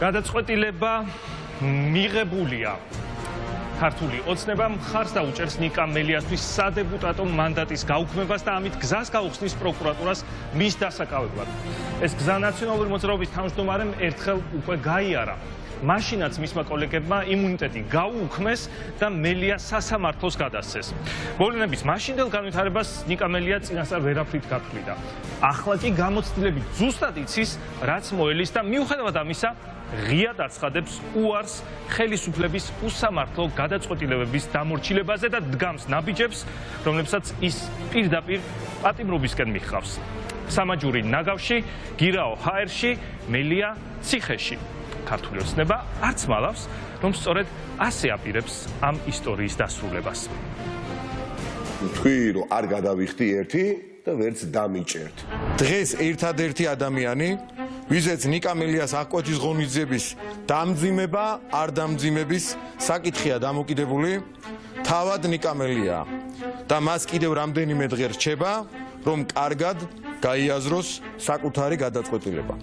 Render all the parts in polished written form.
გადაწყვეტილება მიღებულია. ქართული ოცნება მხარს დაუჭერს ნიკა მელიასთვის სადეპუტატო მანდატის გაუქმებას და ამით გზას გაუხსნის პროკურატურას მის დასაკავებლად. ეს გზა ნაციონალური მოძრაობის თავმჯდომარემ ერთხელ უკვე გაიარა. მაშინაც მისმა კოლეგებმა იმუნიტეტი გაუუქმეს და მელია სასამართლოს გადასცეს. მოვლენების მაშინდელ განვითარებას ნიკა მელია წინასწარ ვერაფრით გათვლიდა. ახლა კი გამოცდილებით ზუსტად იცის, რაც მოელის და მიუხედავად ამისა, ღიად აცხადებს უარს ხელისუფლების უსამართლო გადაწყვეტილებების დამორჩილებაზე და დგამს ნაბიჯებს, რომლებსაც ის პირდაპირ პატიმრობისკენ მიჰყავს. სამაჯური ნაგავში, გირაო ჰაერში, მელია ციხეში. ქართული ოცნება არც მალავს, რომ სწორედ ასე აპირებს ამ ისტორიის დასრულებას. თქვი, რომ არ გადავიხდი ერთი და ვერც დამიჭერთ. დღეს ერთადერთი ადამიანი, ვიზეც ნიკა მელიას აღკვეთის ღონისძიების დამძიმება, არ დამძიმების საკითხია დამოკიდებული, თავად ნიკა მელია და მას კიდევ რამდენიმე დღე რჩება, რომ კარგად გაიაზროს საკუთარი გადაწყვეტილება.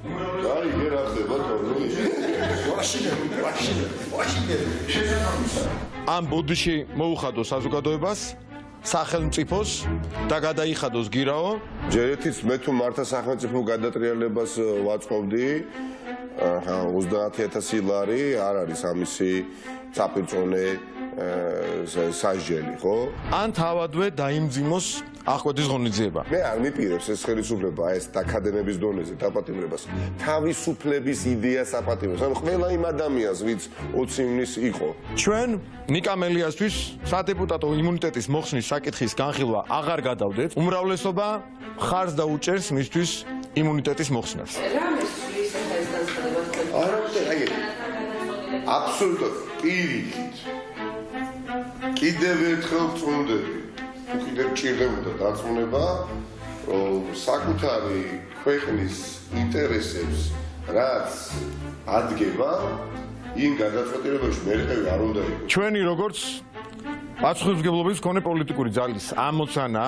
ამ ბოდიში მოუხადოს საზოგადოებას, სახელმწიფოს და გადაიხადოს გირაო. ჯერეთიც მე თუ მართა სახელმწიფო გადატრიალებას ვაწყობდი, 30,000 ლარი არ არის ამისი საპირწონე სასჯელი, ხო? ან თავადვე დაიმძიმოს აღკვეთის ღონისძიება. მე არ მიპირებს ეს ხელისუფლება ეს აკადემიების დონეზე დაპატიმრებას. თავისუფლების იდეას აპატიმრებს. ანუ ყველა იმ ადამიანს, ვინც 20 ივნისს იყო. ჩვენ ნიკა მელიასთვის სადეპუტატო იმუნიტეტის მოხსნის საკითხის განხილვა აღარ გადავდეთ. უმრავლესობა მხარს დაუჭერს მისთვის იმუნიტეტის მოხსნას. აბსოლუტურად პირიქით. კიდევ ერთხელ ვწუნდები. კიდევ ჭირდებოდა დაწუნება, რომ საკუთარი ქვეყნის ინტერესებს რაც ადგება, იმ გადაწყვეტილებებში მერყევი არ უნდა იყოს. ჩვენი როგორც პასუხისმგებლობის მქონე პოლიტიკური ძალის ამოცანა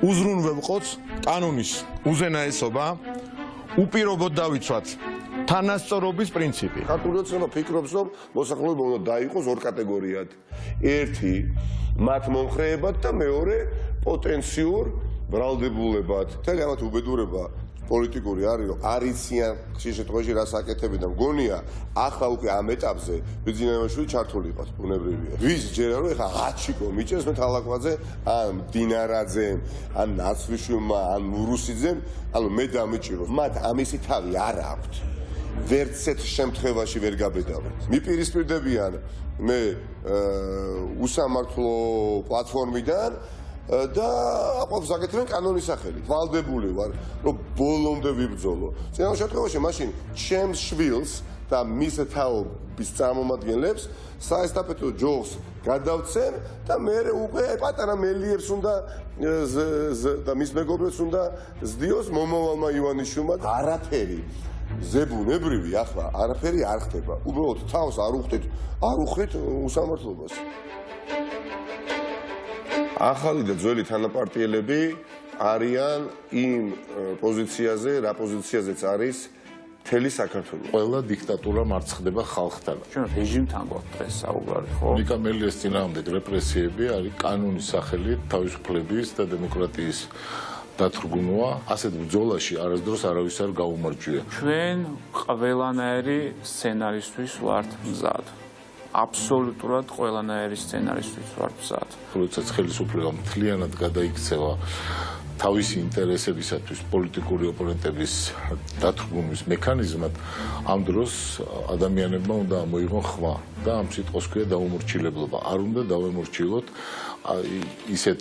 უზრუნველყოთ კანონის უზენაესობა, უპირობოდ დავიცვათ თანასწორობის პრინციპი. ქართული ოცნება ფიქრობს, რომ მოსახლეობა უნდა დაიყოს ორ კატეგორიად. ერთი მათ მომხრეებად და მეორე პოტენციურ ბრალდებულებად. თელემათ უბედურება პოლიტიკური არის, რომ არიციან ხშირ შემთხვევაში რას აკეთებენ და მგონია, ახლა უკვე ამ ეტაპზე ბიძინაევაშვილი ჩართული იყოს, ბუნებრივია. ვის ჯერა რომ ეხა ღაჩიკო მიჭერს მე თალაკვაძე, ან დინარაძემ, ან ნაცვლიშვილმა, ან მურუსიძემ, ანუ მე დამიჭირო. მათ ამისი თავი არ აქვთ. ვერცეთ შემთხვევაში ვერ გაბედავენ. მიპირისპირდებიან მე უსამართლო პლატფორმიდან და აყვავს აკეთებენ კანონის სახელით. ვალდებული ვარ, რომ ბოლომდე ვიბრძოლო. წინა შემთხვევაში მაშინ ჩემს შვილს და მის თაობის წარმომადგენლებს საესტაფეტო ჯოხს გადავცემ და მე უკვე პატარა მელიებს უნდა და მის მეგობრებს უნდა ზდიოს მომავალმა ივანიშვილმა. არაფერი ზებუნებრივი ახლა არაფერი არ ხდება. უბრალოდ თავს არ უხდით უსამართლობას. ახალი და ძველი თანაპარტიელები არიან იმ პოზიციაზე, რა პოზიციაზეც არის მთელი საქართველო. ყველა დიქტატურა მარცხდება ხალხთან. ჩვენ რეჟიმთან გვაქვს დღეს საუბარი, ხო? ნიკა მელიას წინააღმდეგ რეპრესიები არის კანონის სახელით თავისუფლების და დემოკრატიის დათრგუნვა. ასეთ ბრძოლაში არასდროს არავის არ გაუმარჯვია. ჩვენ ყველანაირი სცენარისთვის ვართ მზად. აბსოლუტურად ყველანაირი სცენარისთვის ვართ მზად. როდესაც ხელისუფლება მთლიანად გადაიქცევა თავისი ინტერესებისათვის პოლიტიკური ოპონენტების დათრგუნვის მექანიზმად, ამ დროს ადამიანებმა უნდა ამოიღონ ხმა და ამ სიტყვას ქვია დაუმორჩილებლობა. არ უნდა დავემორჩილოთ ისეთ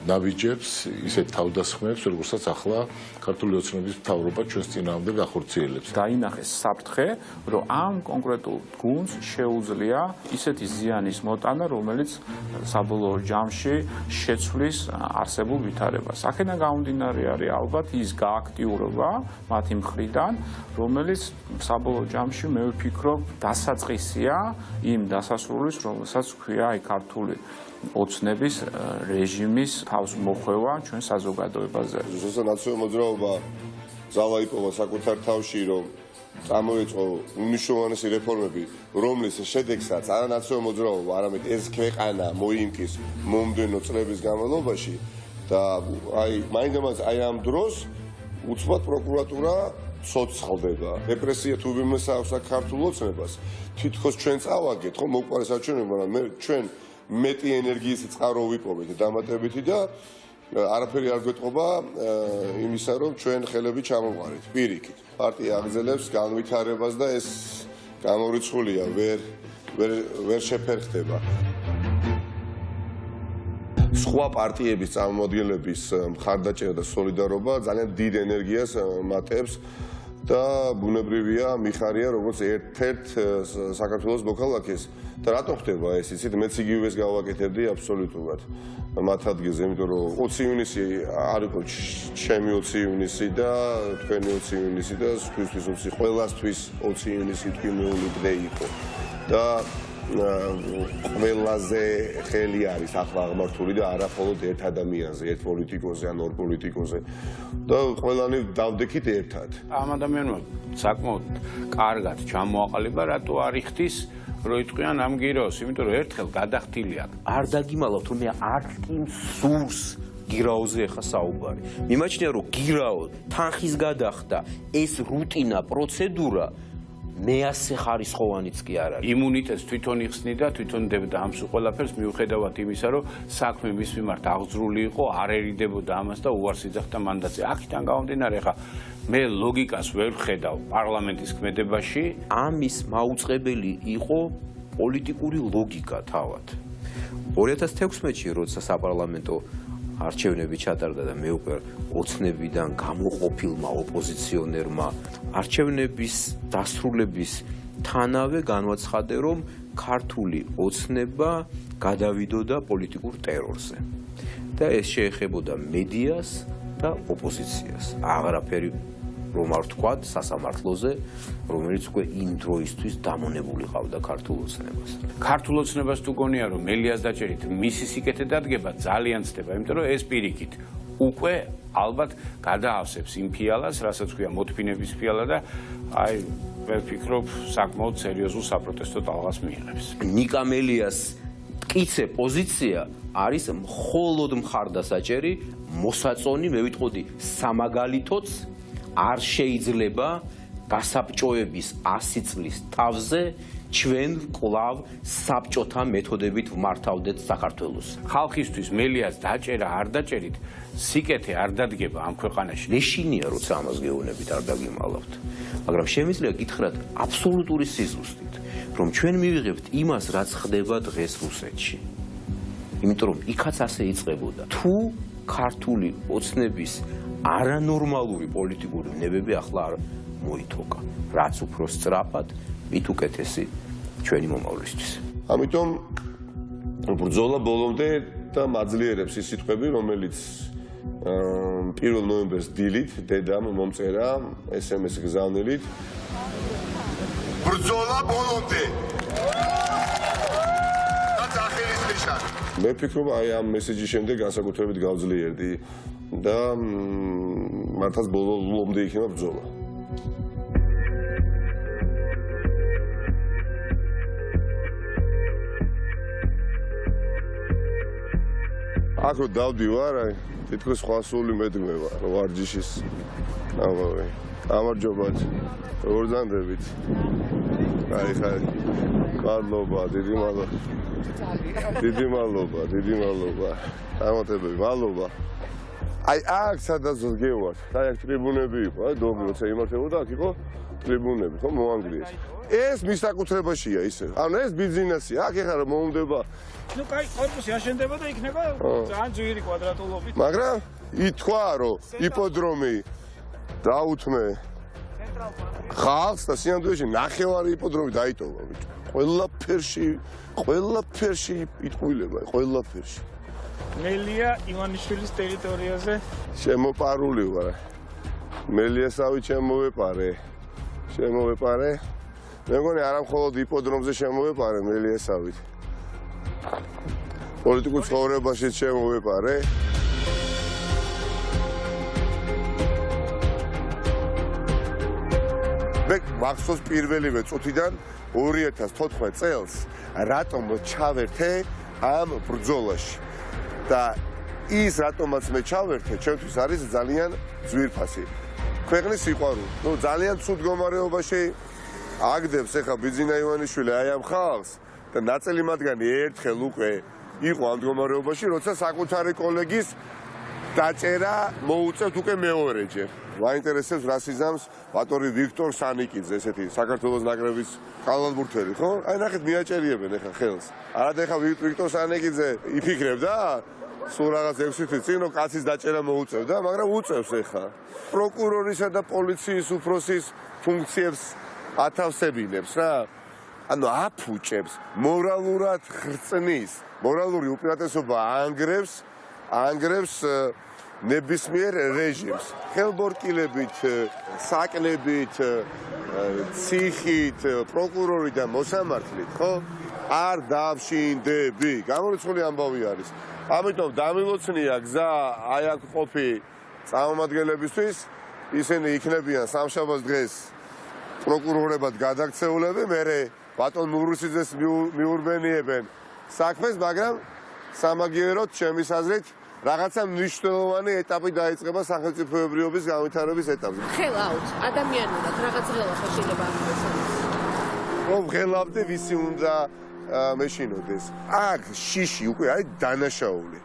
ნაბიჯებს, ისეთ თავდასხმებს, როგორცაც ახლა ქართული ოცნების მთავრობა ჩვენს წინააღმდეგ ახორციელებს. დაინახეს საფრთხე, რომ ამ კონკრეტულ გუნდს შეუძლია ისეთი ზიანის მოტანა, რომელიც საბოლოო ჯამში შეცვლის არსებულ ვითარებას. აქედან გამომდინარე არის ალბათ ის გააქტიურება მათი მხრიდან, რომელიც საბოლოო ჯამში მე ვფიქრობ დასაწყისია იმ დასასრულის, რომელსაც ქვია აი ქართული ოცნების რეჟიმის თავს მოხვევა ჩვენ საზოგადოებაზე. ზუსტად ნაციონალური მოძრაობა ძალა იპოვა საკუთარ თავში, რომ წამოიწყო უნიშნულოვანესი რეფორმები, რომლის შედეგსაც არა ნაციონალური მოძრაობა, არამედ ეს ქვეყანა მოიმკის მომდენო წლების განმავლობაში და მაინდამაც ამ დროს უცბად პროკურატურა ცოცხლდება. რეპრესია თუ ვინმეს აქვს ქართულ ოცნებას, თითქოს ჩვენ წავაგეთ, ხო, მოგვყარე საჩვენებმა, რომ ჩვენ მეტი ენერგიის წყარო ვიპოვეთ დამატებითი და არაფერი არ გვეტყობა იმისა, რომ ჩვენ ხელები ჩამოვყარით პირიქით. პარტია აგრძელებს განვითარებას და ეს გამორიცხულია, ვერ შეფერხდება. სხვა პარტიების წარმომადგენლების მხარდაჭერა და სოლიდარობა ძალიან დიდ ენერგიას მატებს და ბუნებრივია, მიხარია როგორც ერთ-ერთ საქართველოს მოქალაქეს. და რატო ხდება ეს, იცით, მეც იგივეს გავაკეთებდი აბსოლუტურად მათ ადგილზე, იმიტომ რომ 20 ივნისი არ იყო ჩემი 20 ივნისი და თქვენი 20 ივნისი და სხვისთვის 20, ყველასთვის 20 ივნისი თქმული დღე იყო. და ყველაზე ხელი არის ახლა აღმართული და არა მხოლოდ ერთ ადამიანზე, ერთ პოლიტიკოსზე ან ორ პოლიტიკოსზე და ყველანი დავდექით ერთად. ამ ადამიანმა საკმაოდ კარგად ჩამოაყალიბა, რატო არ იხდის, რომ იტყვიან ამ გირაოს, იმიტომ რომ ერთხელ გადახდილი აქვს. არ დაგიმალავთ, რომ მე არც კი სურს გირაოზე ახლა საუბარი. მიმაჩნია, რომ გირაო თანხის გადახდა, ეს რუტინა, პროცედურა მეასე ხარისხოვანიც კი არ არის. იმუნიტეტს თვითონ იხსნიდა, თვითონ დებდა ამ ყველაფერს მიუხედავად იმისა, რომ საქმე მის მიმართ აღძრული იყო, არ ერიდებოდა ამას და უარს იძახდა მანდატზე. აქედან გამომდინარე, ხა მე ლოგიკას ვერ ვხედავ პარლამენტის ქმედებაში. ამის მაუწყებელი იყო პოლიტიკური ლოგიკა თავად. 2016-ში, როცა საპარლამენტო არჩევნები ჩატარდა და მე უკვე ოცნებიდან გამოყოფილმა ოპოზიციონერმა არჩევნების დასრულების თანავე განვაცხადე, რომ ქართული ოცნება გადავიდოდა პოლიტიკურ ტერორზე. და ეს შეეხებოდა მედიას და ოპოზიციას. აღარაფერი რომ არ ვთქვათ სასამართლოზე, რომელიც უკვე იმ დროისთვის დამონებული ყავდა ქართულ ოცნებას. ქართულ ოცნებას თუ გონია, რომ მელიას დაჭერით მისი სიკეთე დადგება, ძალიან ცდება, იმიტომ რომ ეს პირიქით უკვე ალბათ გადაავსებს იმ ფიალას, რასაც ქვია მოთფინების ფიალა და აი მე ვფიქრობ, საკმაოდ სერიოზულ საპროტესტო ტალღას მიიღებს. ნიკა მელიას მტკიცე პოზიცია არის მხოლოდ მხარდასაჭერი, მოსაწონი, მე ვიტყოდი, სამაგალითოც არ შეიძლება გასაბჭოების 100 წლის თავზე ჩვენ კლავ საბჭოთა მეთოდებით ვმართავდეთ საქართველოს. ხალხისთვის მელიას დაჭერა არ დაჭერით, სიკეთე არ დადგება ამ ქვეყანაში. ნეშინია, როცა ამას გეუბნებით, არ დაგიმალავთ. მაგრამ შემიძლია გითხრათ აბსოლუტური სიზუსტით, რომ ჩვენ მივიღებთ იმას, რაც ხდება დღეს რუსეთში. იმიტომ რომ იქაც ასე იწყებოდა. თუ ქართული ოცნების არანორმალური პოლიტიკური ნებები ახლა არ მოითოკა. რაც უფრო სწრაფად, მით უკეთესი ჩვენი მომავლისთვის. ამიტომ ბრძოლა ბოლომდე და მაძლიერებს ის სიტყვები, რომელიც 1 ნოემბერს დილით დედამ მომწერა SMS გზავნილით. ბრძოლა ბოლომდე. მე ვფიქრობ, აი ამ მესეჯის შემდეგ განსაკუთრებით გავძლიერდი და მართლაც ბოლომდე იქნება ბრძოლა. აქ რო დავდივარ, აი თითქოს სხვა სული მედგმება, რომ ვარჯიშის ამავე. გამარჯობათ. როგორ ზანდებით? აი ხარ. მადლობა, დიდი მადლობა. დიდი მადლობა, დიდი მადლობა. დამატებები, მადლობა. აი აქ სადაც გევართ, აი აქ ტრიბუნები იყო, აი დობი როცა იმართებოდა, აქ იყო ტრიბუნები, ხო მოანგრიეს. ეს მისაკუთრებაშია ისე. ანუ ეს ბიზნესია, აქ ეხლა რომ მოუნდება. ნუ კაი, კორპუსი აშენდება და იქნება ძალიან ძვირი კვადრატულობით. მაგრამ ითქვა, რომ იპოდრომი დაუთმე ხალხს და სინამდვილეში ნახევარი იპოდრომი დაიტოვა. ყველაფერში იტყვილება, ყველაფერში. მელია ივანიშვილის ტერიტორიაზე შემოპარული ვარ. მელიასავით შემოვეპარე. მე მგონი არა მხოლოდ იპოდრომზე შემოვეპარე მელიასავით. პოლიტიკურ ცხოვრებაშიც შემოვეპარე. მე მახსოვს პირველივე წუთიდან 2014 წელს რატომ ჩავერთე ამ ბრძოლაში და ის რატომაც მე ჩავერთე ჩემთვის არის ძალიან ძვირფასი ქვეყნის სიყვარული. ნუ ძალიან ცუდ მდგომარეობაში აგდებს ახლა ბიძინა ივანიშვილი აი ამ ხალხს და ნაწილი მათგანი ერთხელ უკვე იყო ამ მდგომარეობაში, როცა საკუთარი კოლეგის დაჭერა მოუწევთ უკვე მეორეჯერ. მაინტერესებს რა სიზამს ბატონი ვიქტორ სანიკიძე, ესეთი საქართველოს ნაკრების კალათბურთელი, ხო? აი ნახეთ მიაჭერიებენ ახლა ხელს. არადა ახლა ვიქტორ სანიკიძე იფიქრებდა სულ რაღაც 6 თვით წინ რომ კაცის დაჭერა მოუწევდა, მაგრამ უწევს ახლა. პროკურორისა და პოლიციის უფროსის ფუნქციებს ათავსებინებს რა. ანუ აფუჭებს, მორალურად ხრწნის, მორალური უპირატესობა ანგრევს ნებისმიერ რეჟიმს. ხელბორკილებით, საკნებით, ციხით, პროკურორი და მოსამართლით, ხო? არ დავშინდები. გამორიცხული ამბავი არის. ამიტომ დამილოცნია გზა აი აქ ყოფი წარმომადგენლებისთვის, ისინი იქნებიან სამშაბათს დღეს პროკურორებად გადაქცეულები, მერე ბატონ მურუსიძეს მიურბენიებენ საქმეს, მაგრამ სამაგიეროდ ჩემის აზრით რაღაცა მნიშვნელოვანი ეტაპი დაიწყება სახელმწიფოებრიობის განვითარების ეტაპზე. ხელავთ ადამიანურად რაღაც ღელაფა შეიძლება ამბობს. რომ ღელავდე ვისი უნდა მეშინოდეს. აქ შიში უკვე არის დანაშაული.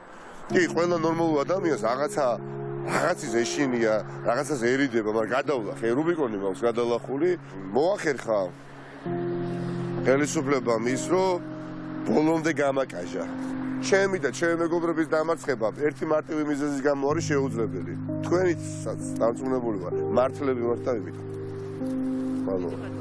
კი, ყველა ნორმალურ ადამიანს რაღაცის ეშინია, რაღაცას ერიდება, მაგრამ გადავლახე, რუბიკონი მაქვს გადალახული, მოახერხა ხელისუფლებამ ის, რომ ბოლომდე გამაკაჟა. ჩემი და ჩემი მეგობრების დამარცხება ერთი მარტივი მიზეზის გამო არის შეუძლებელი. თქვენიც დამწუნებული ვარ, მართლები ვართ და იმით. მადლობა.